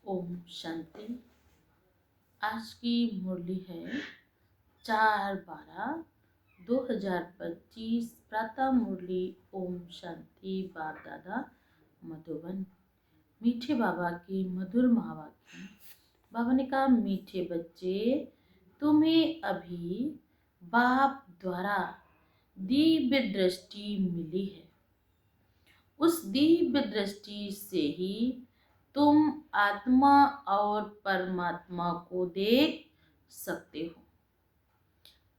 ओम शांति। आज की मुरली है 4/12/2025 प्रातः मुरली। ओम शांति। बाप दादा मधुबन। मीठे बाबा की मधुर महावाक्य। बाबा ने कहा, मीठे बच्चे, तुम्हें अभी बाप द्वारा दिव्य दृष्टि मिली है। उस दिव्य दृष्टि से ही तुम आत्मा और परमात्मा को देख सकते हो।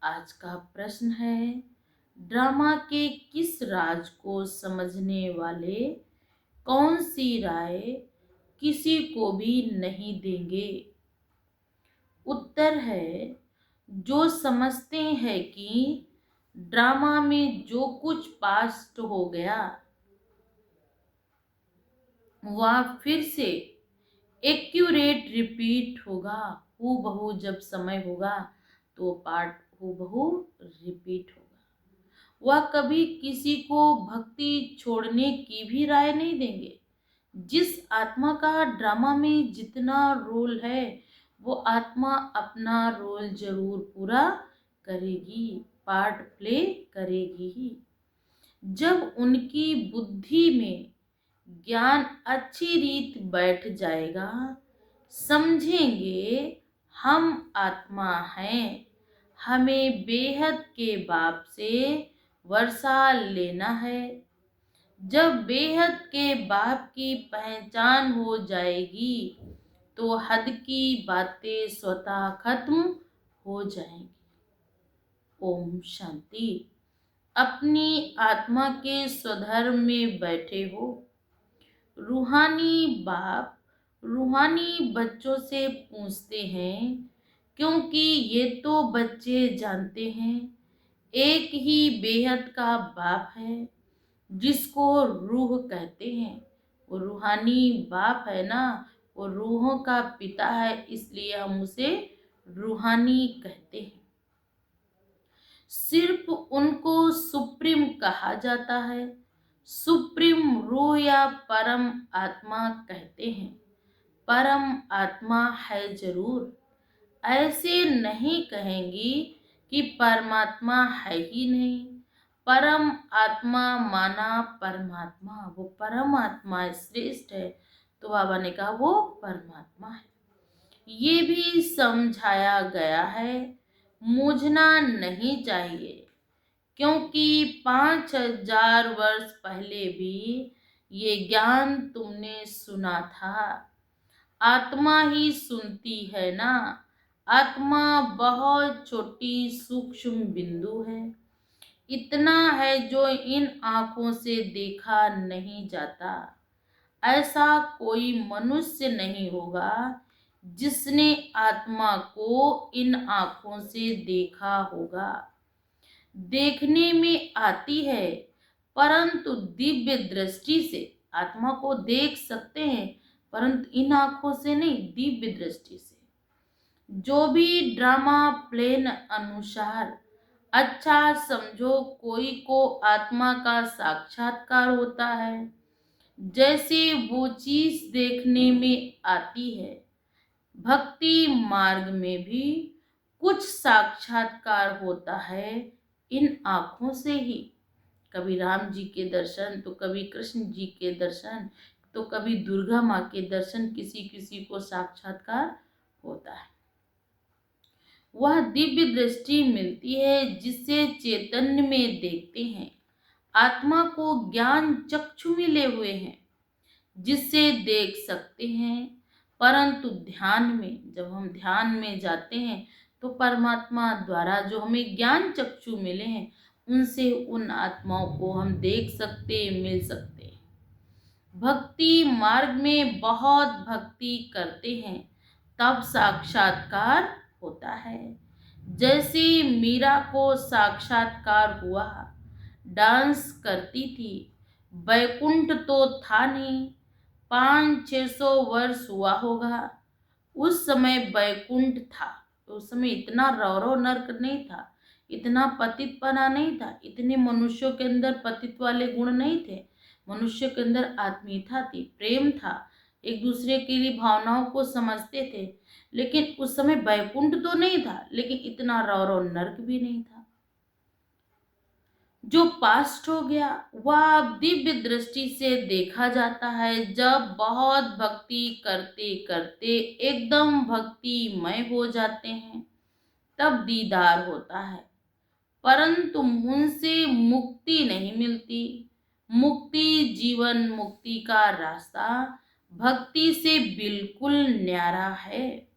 आज का प्रश्न है, ड्रामा के किस राज को समझने वाले कौन सी राय किसी को भी नहीं देंगे? उत्तर है, जो समझते हैं कि ड्रामा में जो कुछ पास्ट हो गया वह फिर से एक्यूरेट रिपीट होगा। हूबहू जब समय होगा तो पाठ हूबहू रिपीट होगा। वह कभी किसी को भक्ति छोड़ने की भी राय नहीं देंगे। जिस आत्मा का ड्रामा में जितना रोल है वो आत्मा अपना रोल जरूर पूरा करेगी, पार्ट प्ले करेगी ही। जब उनकी बुद्धि में ज्ञान अच्छी रीत बैठ जाएगा, समझेंगे हम आत्मा हैं, हमें बेहद के बाप से वर्षा लेना है। जब बेहद के बाप की पहचान हो जाएगी तो हद की बातें स्वतः खत्म हो जाएंगी। ओम शांति। अपनी आत्मा के स्वधर्म में बैठे हो। रूहानी बाप रूहानी बच्चों से पूछते हैं, क्योंकि ये तो बच्चे जानते हैं एक ही बेहद का बाप है जिसको रूह कहते हैं। वो रूहानी बाप है ना, वो रूहों का पिता है, इसलिए हम उसे रूहानी कहते हैं। सिर्फ उनको सुप्रीम कहा जाता है। सुप्रीम रूह या परम आत्मा कहते हैं। परम आत्मा है जरूर, ऐसे नहीं कहेंगी कि परमात्मा है ही नहीं। परम आत्मा माना परमात्मा, वो परम आत्मा श्रेष्ठ है, तो बाबा ने कहा वो परमात्मा है। ये भी समझाया गया है, मूझना नहीं चाहिए, क्योंकि 5000 वर्ष पहले भी ये ज्ञान तुमने सुना था। आत्मा ही सुनती है ना। आत्मा बहुत छोटी सूक्ष्म बिंदु है। इतना है जो इन आंखों से देखा नहीं जाता। ऐसा कोई मनुष्य नहीं होगा जिसने आत्मा को इन आंखों से देखा होगा। देखने में आती है, परंतु दिव्य दृष्टि से आत्मा को देख सकते हैं, परंतु इन आंखों से नहीं, दिव्य दृष्टि से। जो भी ड्रामा प्लेन अनुसार अच्छा समझो, कोई को आत्मा का साक्षात्कार होता है, जैसे वो चीज देखने में आती है। भक्ति मार्ग में भी कुछ साक्षात्कार होता है इन आँखों से ही। कभी राम जी के दर्शन, तो कभी कृष्ण जी के दर्शन, तो कभी दुर्गा माँ के दर्शन, किसी किसी को साक्षात्कार होता है। वह दिव्य दृष्टि मिलती है जिससे चैतन्य में देखते हैं। आत्मा को ज्ञान चक्षु मिले हुए हैं जिससे देख सकते हैं, परंतु ध्यान में, जब हम ध्यान में जाते हैं तो परमात्मा द्वारा जो हमें ज्ञान चक्षु मिले हैं उनसे उन आत्माओं को हम देख सकते, मिल सकते हैं। भक्ति मार्ग में बहुत भक्ति करते हैं तब साक्षात्कार होता है। जैसे मीरा को साक्षात्कार हुआ, डांस करती थी, बैकुंठ तो था नहीं, 500-600 वर्ष हुआ होगा। उस समय बैकुंठ था, तो उस समय इतना रौरव नर्क नहीं था, इतना पतितपना नहीं था, इतने मनुष्यों के अंदर पतित वाले गुण नहीं थे। मनुष्य के अंदर आत्मीयता थी, प्रेम था, एक दूसरे के लिए भावनाओं को समझते थे। लेकिन उस समय बैकुंठ तो नहीं था, लेकिन इतना रौरव नर्क भी नहीं था। जो पास्ट हो गया वह अब दिव्य दृष्टि से देखा जाता है। जब बहुत भक्ति करते करते एकदम भक्तिमय हो जाते हैं, तब दीदार होता है। परंतु उनसे मुक्ति नहीं मिलती। मुक्ति, जीवन मुक्ति का रास्ता भक्ति से बिल्कुल न्यारा है।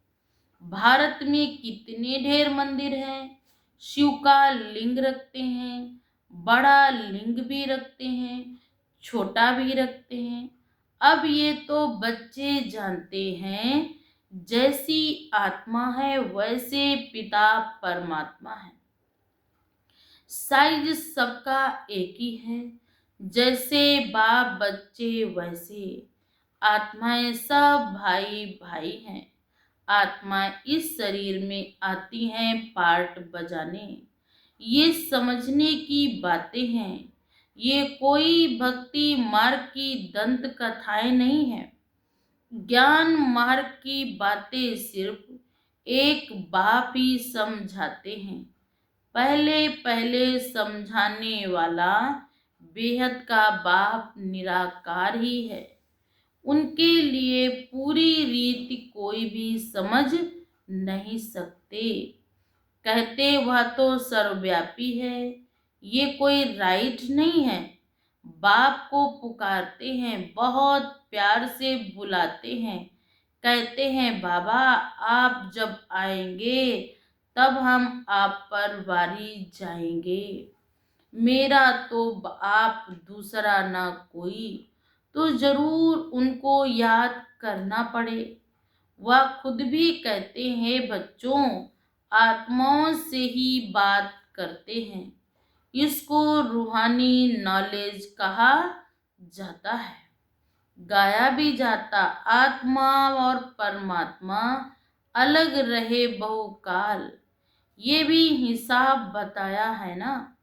भारत में कितने ढेर मंदिर हैं। शिव का लिंग रखते हैं, बड़ा लिंग भी रखते हैं, छोटा भी रखते हैं। अब ये तो बच्चे जानते हैं, जैसी आत्मा है वैसे पिता परमात्मा है। साइज सबका एक ही है, जैसे बाप बच्चे वैसे। आत्माएं सब भाई भाई हैं। आत्मा इस शरीर में आती हैं पार्ट बजाने। ये समझने की बातें हैं। ये कोई भक्ति मार्ग की दंत कथाएं नहीं है। ज्ञान मार्ग की बातें सिर्फ एक बाप ही समझाते हैं। पहले पहले समझाने वाला बेहद का बाप निराकार ही है। उनके लिए पूरी रीति कोई भी समझ नहीं सकते। कहते वह तो सर्वव्यापी है। ये कोई राइट नहीं है। बाप को पुकारते हैं, बहुत प्यार से बुलाते हैं, कहते हैं बाबा आप जब आएंगे तब हम आप पर वारी जाएंगे। मेरा तो आप दूसरा ना कोई। तो जरूर उनको याद करना पड़े। वह खुद भी कहते हैं बच्चों, आत्माओं से ही बात करते हैं। इसको रूहानी नॉलेज कहा जाता है। गाया भी जाता, आत्मा और परमात्मा अलग रहे बहुकाल। ये भी हिसाब बताया है ना।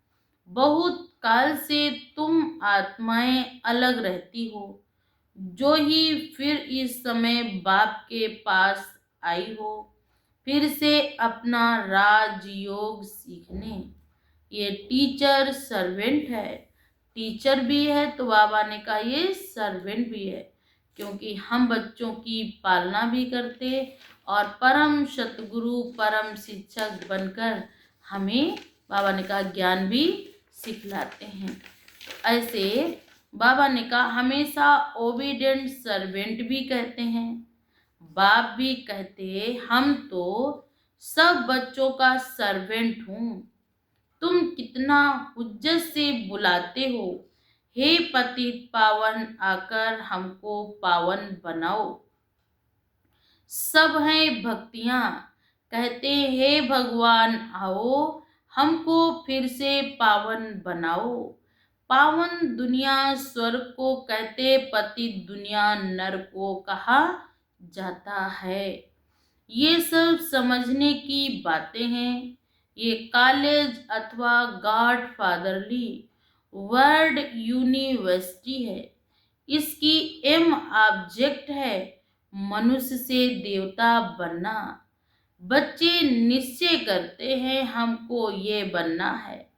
बहुत काल से तुम आत्माएं अलग रहती हो, जो ही फिर इस समय बाप के पास आई हो, फिर से अपना राजयोग सीखने। ये टीचर सर्वेंट है। टीचर भी है तो बाबा ने कहा ये सर्वेंट भी है, क्योंकि हम बच्चों की पालना भी करते और परम सतगुरु परम शिक्षक बनकर हमें बाबा ने कहा ज्ञान भी सिखलाते हैं। ऐसे बाबा ने कहा हमेशा ओबीडेंट सर्वेंट भी कहते हैं। बाप भी कहते हम तो सब बच्चों का सर्वेंट हूँ। तुम कितना हुज्जत से बुलाते हो, हे पतित पावन आकर हमको पावन बनाओ। सब हैं भक्तियाँ, कहते हे भगवान आओ हमको फिर से पावन बनाओ। पावन दुनिया स्वर्ग को कहते, पतित दुनिया नरक को कहा जाता है। ये सब समझने की बातें हैं। ये कॉलेज अथवा गॉड फादरली वर्ल्ड यूनिवर्सिटी है। इसकी एम ऑब्जेक्ट है मनुष्य से देवता बनना। बच्चे निश्चय करते हैं हमको ये बनना है।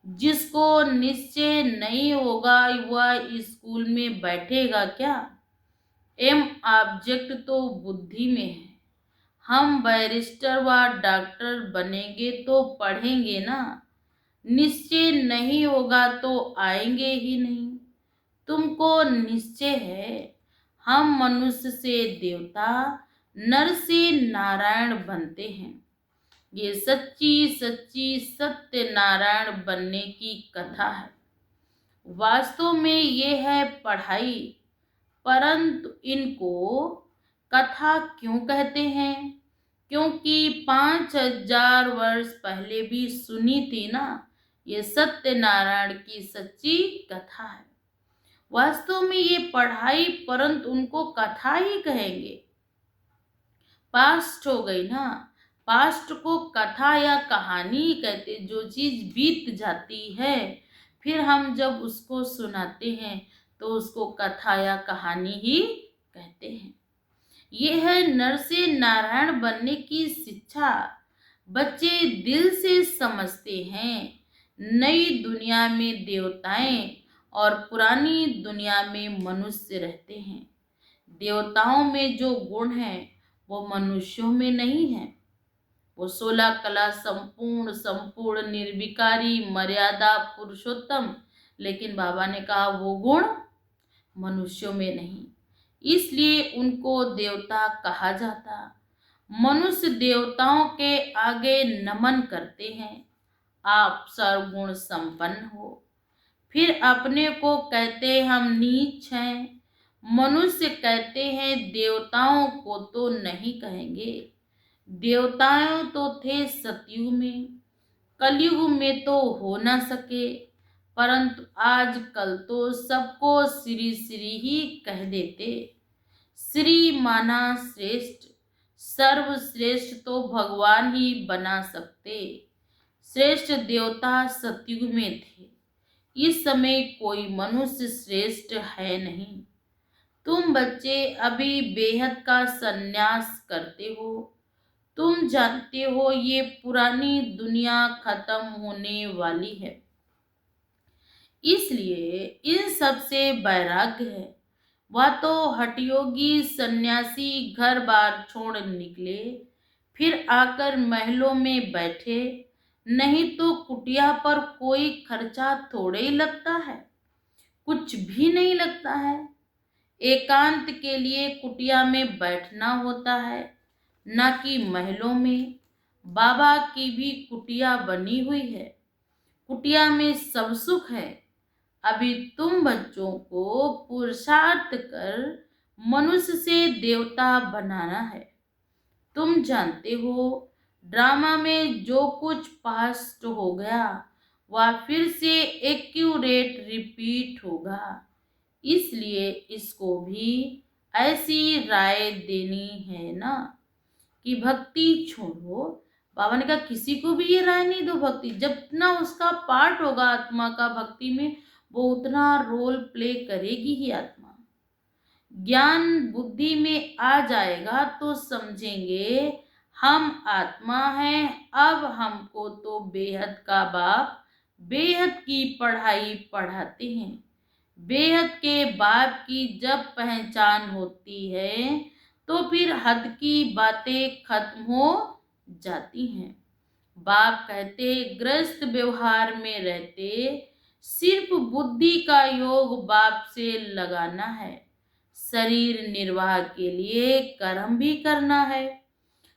जिसको निश्चय नहीं होगा वह स्कूल में बैठेगा क्या। एम ऑब्जेक्ट तो बुद्धि में है। हम बैरिस्टर व डॉक्टर बनेंगे तो पढ़ेंगे ना। निश्चय नहीं होगा तो आएंगे ही नहीं। तुमको निश्चय है हम मनुष्य से देवता, नर से नारायण बनते हैं। ये सच्ची सच्ची सत्य नारायण बनने की कथा है। वास्तव में ये है पढ़ाई। परंतु इनको कथा क्यों कहते हैं? क्योंकि 5000 वर्ष पहले भी सुनी थी ना। ये सत्यनारायण की सच्ची कथा है। वास्तव में ये पढ़ाई, परंतु उनको कथा ही कहेंगे। पास्ट हो गई ना। पास्ट को कथा या कहानी ही कहते। जो चीज बीत जाती है फिर हम जब उसको सुनाते हैं तो उसको कथा या कहानी ही कहते हैं। यह है नर से नारायण बनने की शिक्षा। बच्चे दिल से समझते हैं। नई दुनिया में देवताएं और पुरानी दुनिया में मनुष्य रहते हैं। देवताओं में जो गुण है वो मनुष्यों में नहीं है। वो 16 कला संपूर्ण, संपूर्ण, निर्विकारी, मर्यादा, पुरुषोत्तम। लेकिन बाबा ने कहा वो गुण मनुष्यों में नहीं, इसलिए उनको देवता कहा जाता। मनुष्य देवताओं के आगे नमन करते हैं। आप सर्वगुण संपन्न हो, फिर अपने को कहते हम नीच हैं। मनुष्य कहते हैं देवताओं को तो नहीं कहेंगे। देवताएं तो थे सतयुग में, कलयुग में तो हो न सके, परंतु आजकल तो सबको श्री श्री ही कह देते। श्री माना श्रेष्ठ, सर्वश्रेष्ठ तो भगवान ही बना सकते। श्रेष्ठ देवता सतयुग में थे, इस समय कोई मनुष्य श्रेष्ठ है नहीं। तुम बच्चे अभी बेहद का संन्यास करते हो। तुम जानते हो ये पुरानी दुनिया खत्म होने वाली है, इसलिए इन सब से वैराग्य है। वह तो हठयोगी सन्यासी घर बार छोड़ निकले, फिर आकर महलों में बैठे, नहीं तो कुटिया पर कोई खर्चा थोड़े ही लगता है, कुछ भी नहीं लगता है। एकांत के लिए कुटिया में बैठना होता है, न कि महलों में। बाबा की भी कुटिया बनी हुई है, कुटिया में सब सुख है। अभी तुम बच्चों को पुरुषार्थ कर मनुष्य से देवता बनाना है। तुम जानते हो ड्रामा में जो कुछ पास्ट हो गया वह फिर से एक्यूरेट रिपीट होगा, इसलिए इसको भी ऐसी राय देनी है ना कि भक्ति छोड़ो। बाबा ने कहा किसी को भी ये राय नहीं दो भक्ति, जितना उसका पार्ट होगा आत्मा का भक्ति में वो उतना रोल प्ले करेगी ही आत्मा। ज्ञान बुद्धि में आ जाएगा तो समझेंगे हम आत्मा हैं। अब हमको तो बेहद का बाप बेहद की पढ़ाई पढ़ाते हैं। बेहद के बाप की जब पहचान होती है तो फिर हद की बातें खत्म हो जाती हैं। बाप कहते ग्रस्त व्यवहार में रहते, सिर्फ बुद्धि का योग बाप से लगाना है। शरीर निर्वाह के लिए कर्म भी करना है।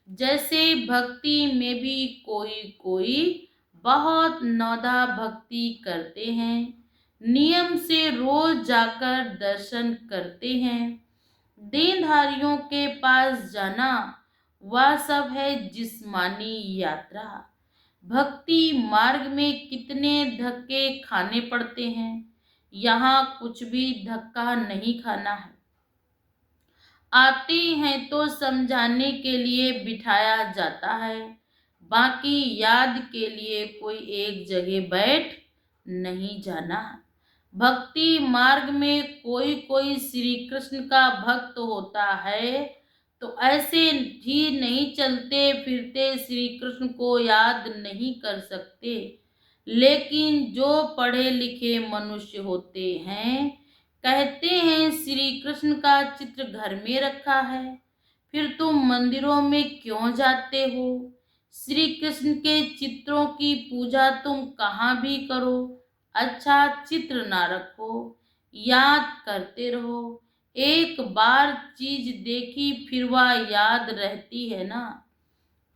जैसे भक्ति में भी कोई कोई बहुत नौदा भक्ति करते हैं, नियम से रोज जाकर दर्शन करते हैं। देनधारियों के पास जाना वह सब है जिस्मानी यात्रा। भक्ति मार्ग में कितने धक्के खाने पड़ते हैं, यहाँ कुछ भी धक्का नहीं खाना है। आते हैं तो समझाने के लिए बिठाया जाता है, बाकी याद के लिए कोई एक जगह बैठ नहीं जाना। भक्ति मार्ग में कोई कोई श्री कृष्ण का भक्त होता है तो ऐसे ही नहीं चलते फिरते श्री कृष्ण को याद नहीं कर सकते। लेकिन जो पढ़े लिखे मनुष्य होते हैं कहते हैं श्री कृष्ण का चित्र घर में रखा है, फिर तुम मंदिरों में क्यों जाते हो? श्री कृष्ण के चित्रों की पूजा तुम कहाँ भी करो, अच्छा चित्र ना रखो, याद करते रहो। एक बार चीज देखी फिर वह याद रहती है ना।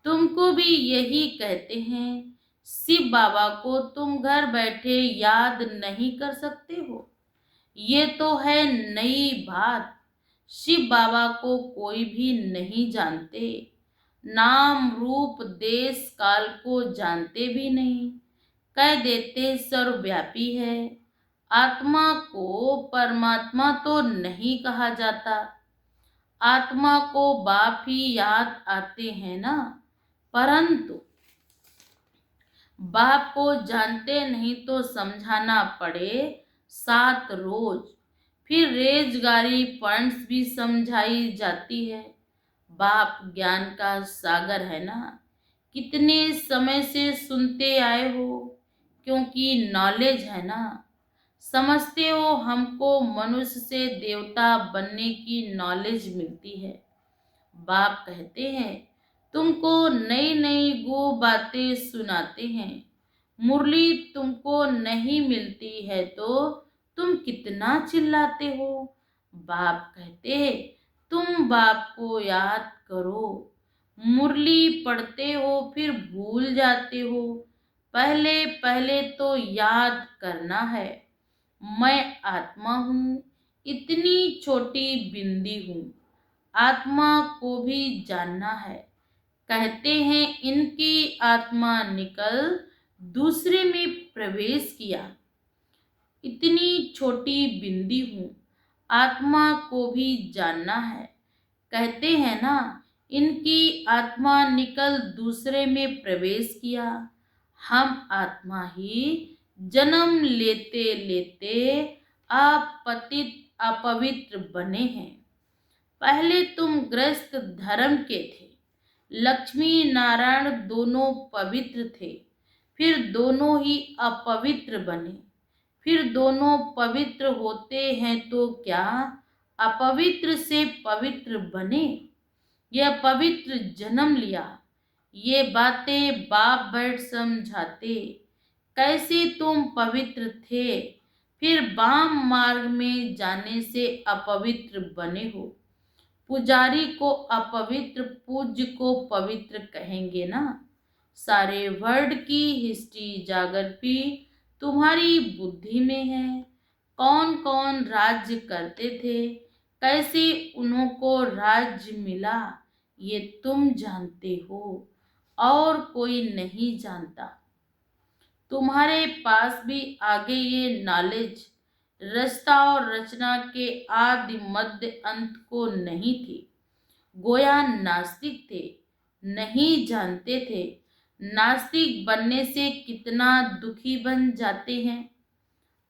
तुमको भी यही कहते हैं, शिव बाबा को तुम घर बैठे याद नहीं कर सकते हो। ये तो है नई बात। शिव बाबा को कोई भी नहीं जानते, नाम रूप देश काल को जानते भी नहीं, कह देते सर्वव्यापी है। आत्मा को परमात्मा तो नहीं कहा जाता, आत्मा को बाप ही याद आते हैं ना, परंतु बाप को जानते नहीं तो समझाना पड़े 7 रोज, फिर रेजगारी पॉइंट्स भी समझाई जाती है। बाप ज्ञान का सागर है ना, कितने समय से सुनते आए हो, क्योंकि नॉलेज है ना। समझते हो हमको मनुष्य से देवता बनने की नॉलेज मिलती है। बाप कहते हैं तुमको नई नई गो बातें सुनाते हैं। मुरली तुमको नहीं मिलती है तो तुम कितना चिल्लाते हो। बाप कहते हैं तुम बाप को याद करो। मुरली पढ़ते हो फिर भूल जाते हो। पहले पहले तो याद करना है। मैं आत्मा हूँ, इतनी छोटी बिंदी हूँ। आत्मा को भी जानना है। कहते हैं इनकी आत्मा निकल दूसरे में प्रवेश किया। इतनी छोटी बिंदी हूँ, आत्मा को भी जानना है। कहते हैं ना इनकी आत्मा निकल दूसरे में प्रवेश किया। हम आत्मा ही जन्म लेते लेते अपतित अपवित्र बने हैं। पहले तुम गृहस्थ धर्म के थे। लक्ष्मी नारायण दोनों पवित्र थे, फिर दोनों ही अपवित्र बने। फिर दोनों पवित्र होते हैं तो क्या अपवित्र से पवित्र बने? यह पवित्र जन्म लिया। ये बातें बाप बैठ समझाते। कैसे तुम पवित्र थे, फिर वाम मार्ग में जाने से अपवित्र बने हो। पुजारी को अपवित्र, पूज्य को पवित्र कहेंगे ना। सारे वर्ल्ड की हिस्ट्री जागृति तुम्हारी बुद्धि में है। कौन कौन राज्य करते थे, कैसे उन्हों को राज्य मिला, ये तुम जानते हो और कोई नहीं जानता। तुम्हारे पास भी आगे ये नॉलेज रचता और रचना के आदि मध्य अंत को नहीं थी। गोया नास्तिक थे, नहीं जानते थे। नास्तिक बनने से कितना दुखी बन जाते हैं।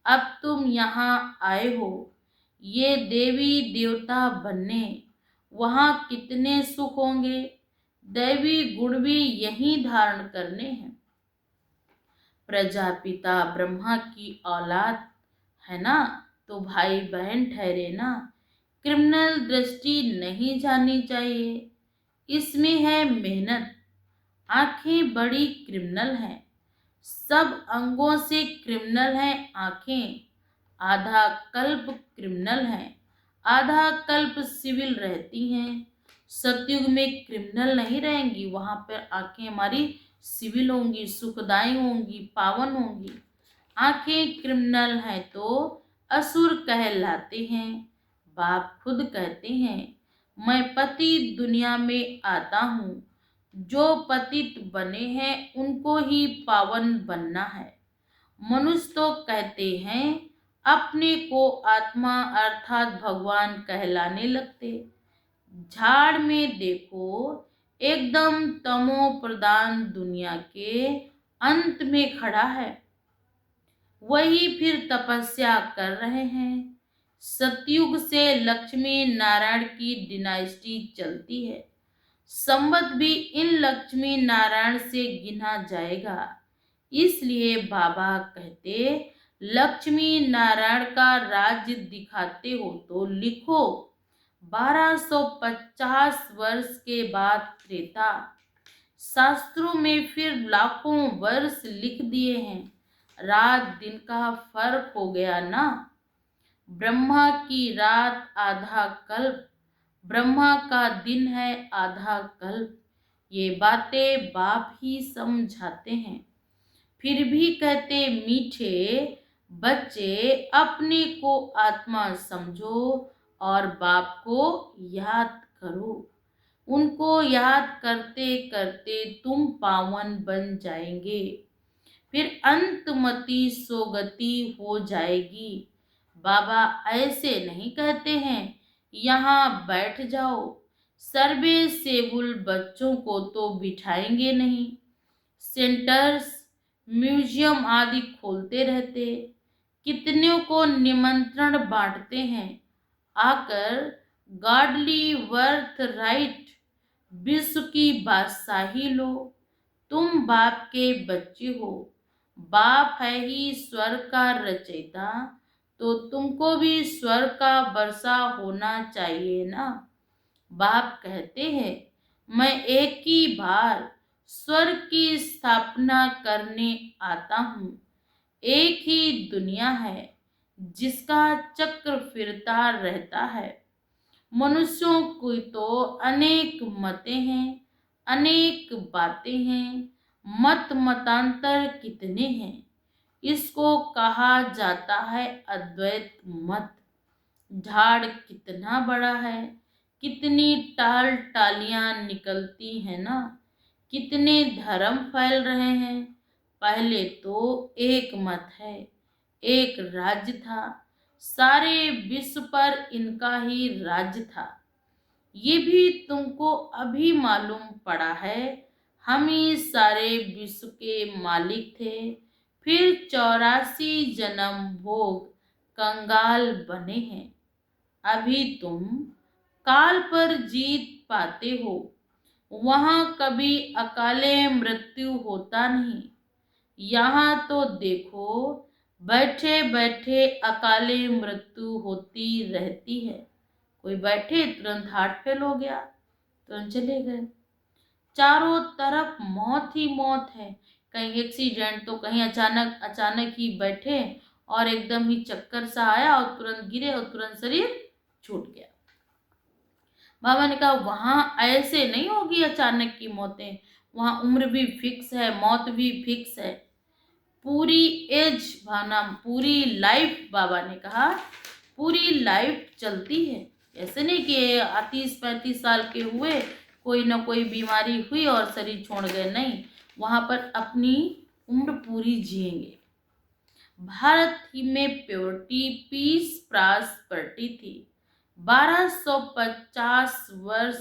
अब तुम यहाँ आए हो ये देवी देवता बनने, वहाँ कितने सुख होंगे। दैवी गुण भी यही धारण करने हैं। प्रजापिता ब्रह्मा की औलाद है ना, तो भाई बहन ठहरे ना। क्रिमिनल दृष्टि नहीं जानी चाहिए, इसमें है मेहनत। आंखें बड़ी क्रिमिनल हैं, सब अंगों से क्रिमिनल हैं आंखें। आधा कल्प क्रिमिनल हैं, आधा कल्प सिविल रहती हैं। सतयुग में क्रिमिनल नहीं रहेंगी, वहां पर आंखें हमारी सिविल होंगी, सुखदाई होंगी, पावन होंगी। आंखें क्रिमिनल हैं तो असुर कहलाते हैं। बाप खुद कहते हैं मैं पति दुनिया में आता हूँ। जो पतित बने हैं उनको ही पावन बनना है। मनुष्य तो कहते हैं अपने को आत्मा अर्थात भगवान कहलाने लगते। झाड़ में देखो एकदम तमो प्रधान दुनिया के अंत में खड़ा है, वही फिर तपस्या कर रहे हैं। सतयुग से लक्ष्मी नारायण की डिनाइस्टी चलती है। संबत भी इन लक्ष्मी नारायण से गिना जाएगा। इसलिए बाबा कहते लक्ष्मी नारायण का राज्य दिखाते हो तो लिखो। 1250 वर्ष के बाद त्रेता। शास्त्रों में फिर लाखों वर्ष लिख दिए हैं। रात दिन का फर्क हो गया ना। ब्रह्मा की रात आधा कल्प, ब्रह्मा का दिन है आधा कल्प। ये बातें बाप ही समझाते हैं। फिर भी कहते मीठे बच्चे अपने को आत्मा समझो और बाप को याद करो। उनको याद करते करते तुम पावन बन जाएंगे। फिर अंतमति सोगति हो जाएगी। बाबा ऐसे नहीं कहते हैं यहाँ बैठ जाओ। सर्वे सेबुल बच्चों को तो बिठाएंगे नहीं। सेंटर्स म्यूजियम आदि खोलते रहते। कितनों को निमंत्रण बांटते हैं, आकर गॉडली वर्थ राइट विश्व की बादशाही लो। तुम बाप के बच्चे हो, बाप है ही स्वर्ग का रचयिता, तो तुमको भी स्वर्ग का वर्षा होना चाहिए ना। बाप कहते हैं, मैं एक ही बार स्वर्ग की स्थापना करने आता हूँ। एक ही दुनिया है जिसका चक्र फिरता रहता है। मनुष्यों की तो अनेक मतें हैं, अनेक बातें हैं, मत मतांतर कितने हैं। इसको कहा जाता है अद्वैत मत। झाड़ कितना बड़ा है, कितनी टाल टालियां निकलती हैं ना, कितने धर्म फैल रहे हैं। पहले तो एक मत है, एक राज्य था, सारे विश्व पर इनका ही राज्य था। ये भी तुमको अभी मालूम पड़ा है। हम ही सारे विश्व के मालिक थे, फिर 84 जन्म भोग कंगाल बने हैं। अभी तुम काल पर जीत पाते हो, वहां कभी अकाले मृत्यु होता नहीं। यहाँ तो देखो, बैठे बैठे अकाले मृत्यु होती रहती है। कोई बैठे तुरंत हार्ट फेल हो गया, तुरंत चले गए। चारों तरफ मौत ही मौत है। कहीं एक्सीडेंट तो कहीं अचानक अचानक ही बैठे और एकदम ही चक्कर सा आया और तुरंत गिरे और तुरंत शरीर छूट गया। बाबा ने कहा वहां ऐसे नहीं होगी अचानक की मौतें, वहां उम्र भी फिक्स है, मौत भी फिक्स है। पूरी एज भाना, पूरी लाइफ, बाबा ने कहा पूरी लाइफ चलती है। ऐसे नहीं कि 30-35 साल के हुए, कोई ना कोई बीमारी हुई और शरीर छोड़ गए, नहीं, वहां पर अपनी उम्र पूरी जिएंगे। भारत ही में प्योरिटी पीस प्रॉस्पेरिटी थी। 1250 वर्ष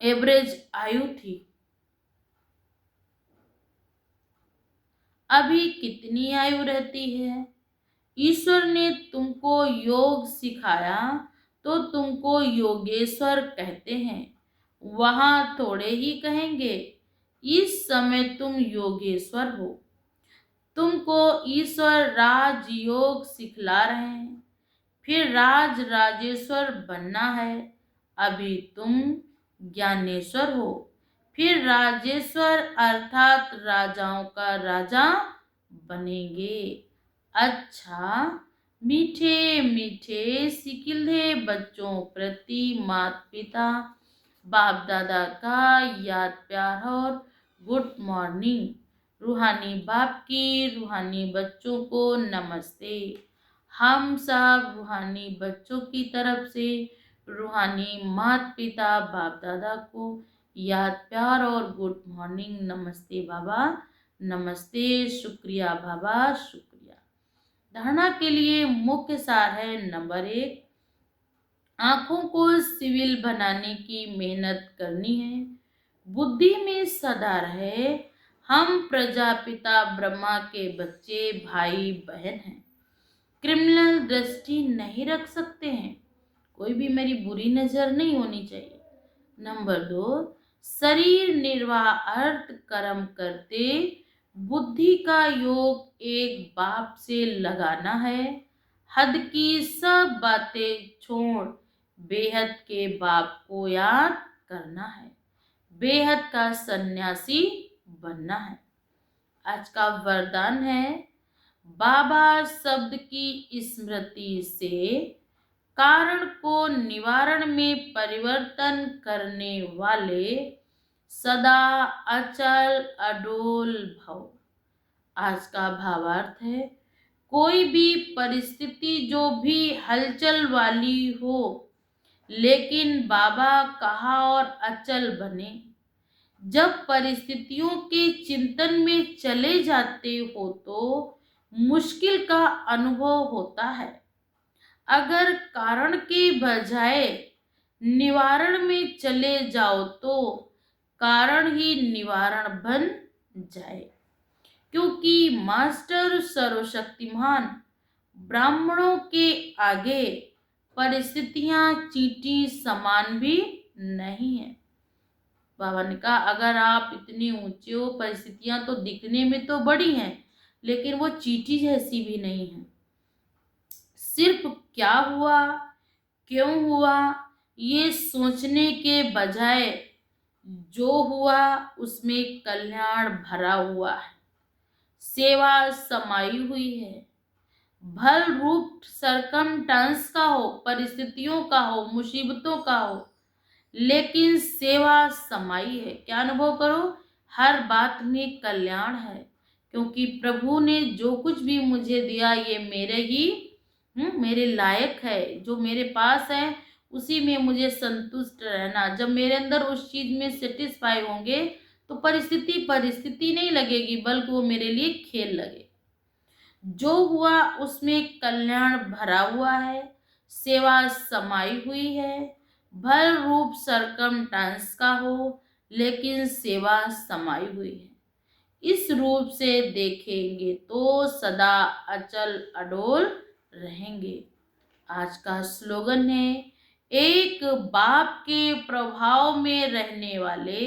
एवरेज आयु थी। अभी कितनी आयु रहती है? ईश्वर ने तुमको योग सिखाया तो तुमको योगेश्वर कहते हैं। वहां थोड़े ही कहेंगे इस समय तुम योगेश्वर हो। तुमको ईश्वर राजयोग सिखला रहे हैं, फिर राज राजेश्वर बनना है। अभी तुम ज्ञानेश्वर हो, फिर राजेश्वर अर्थात राजाओं का राजा बनेंगे। अच्छा, मीठे मीठे सिकिल्धे बच्चों प्रति माता पिता बाप दादा का याद प्यार और गुड मॉर्निंग। रूहानी बाप की रूहानी बच्चों को नमस्ते। हम सब रूहानी बच्चों की तरफ से रूहानी माता पिता बाप दादा को याद प्यार और गुड मॉर्निंग। नमस्ते बाबा, नमस्ते, शुक्रिया बाबा, शुक्रिया। धारणा के लिए मुख्य सार है, नंबर 1, आंखों को सिविल बनाने की मेहनत करनी है। बुद्धि में सदा रहे हम प्रजापिता ब्रह्मा के बच्चे भाई बहन हैं। क्रिमिनल दृष्टि नहीं रख सकते हैं, कोई भी मेरी बुरी नजर नहीं होनी चाहिए। नंबर 2, शरीर निर्वाह अर्थ कर्म करते बुद्धि का योग एक बाप से लगाना है। हद की सब बातें छोड़ बेहद के बाप को याद करना है। बेहद का सन्यासी बनना है। आज का वरदान है, बाबा शब्द की स्मृति से कारण को निवारण में परिवर्तन करने वाले सदा अचल अडोल भव। आज का भावार्थ है, कोई भी परिस्थिति जो भी हलचल वाली हो, लेकिन बाबा कहा और अचल बने। जब परिस्थितियों के चिंतन में चले जाते हो तो मुश्किल का अनुभव होता है। अगर कारण के बजाय निवारण में चले जाओ तो कारण ही निवारण बन जाए। क्योंकि मास्टर सर्वशक्तिमान ब्राह्मणों के आगे परिस्थितियां चींटी समान भी नहीं है। बाबा ने कहा अगर आप इतने ऊंचे हो, परिस्थितियां तो दिखने में तो बड़ी हैं, लेकिन वो चींटी जैसी भी नहीं है। सिर्फ क्या हुआ, क्यों हुआ, ये सोचने के बजाय जो हुआ उसमें कल्याण भरा हुआ है, सेवा समाई हुई है। भल रूप सरकमस्टांस का हो, परिस्थितियों का हो, मुसीबतों का हो, लेकिन सेवा समाई है। क्या अनुभव करो, हर बात में कल्याण है, क्योंकि प्रभु ने जो कुछ भी मुझे दिया ये मेरे ही मेरे लायक है। जो मेरे पास है उसी में मुझे संतुष्ट रहना। जब मेरे अंदर उस चीज में सेटिस्फाई होंगे तो परिस्थिति परिस्थिति नहीं लगेगी, बल्कि वो मेरे लिए खेल लगे। जो हुआ उसमें कल्याण भरा हुआ है, सेवा समाई हुई है। भल रूप सरकमस्टांस का हो, लेकिन सेवा समाई हुई है। इस रूप से देखेंगे तो सदा अचल अडोल रहेंगे। आज का स्लोगन है, एक बाप के प्रभाव में रहने वाले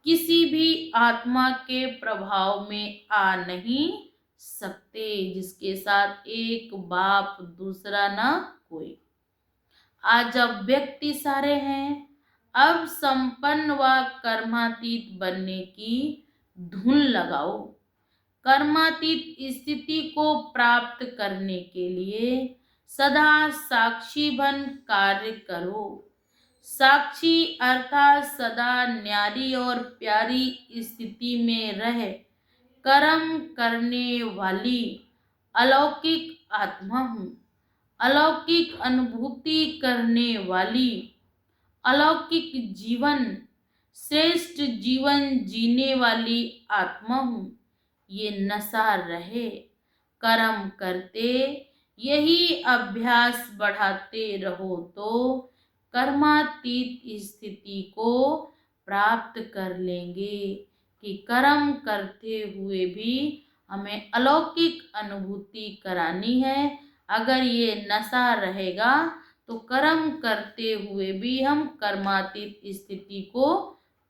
किसी भी आत्मा के प्रभाव में आ नहीं सकते। जिसके साथ एक बाप दूसरा ना कोई। आज अब व्यक्ति सारे हैं, अब संपन्न व कर्मातीत बनने की धुन लगाओ। कर्मातीत स्थिति को प्राप्त करने के लिए सदा साक्षी बन कार्य करो। साक्षी अर्थात सदा न्यारी और प्यारी स्थिति में रह कर्म करने वाली अलौकिक आत्मा हूँ। अलौकिक अनुभूति करने वाली अलौकिक जीवन, श्रेष्ठ जीवन जीने वाली आत्मा हूँ। ये नशा रहे, कर्म करते यही अभ्यास बढ़ाते रहो तो कर्मातीत स्थिति को प्राप्त कर लेंगे। कि कर्म करते हुए भी हमें अलौकिक अनुभूति करानी है। अगर ये नशा रहेगा तो कर्म करते हुए भी हम कर्मातीत स्थिति को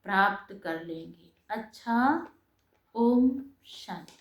प्राप्त कर लेंगे। अच्छा, ओम शांति।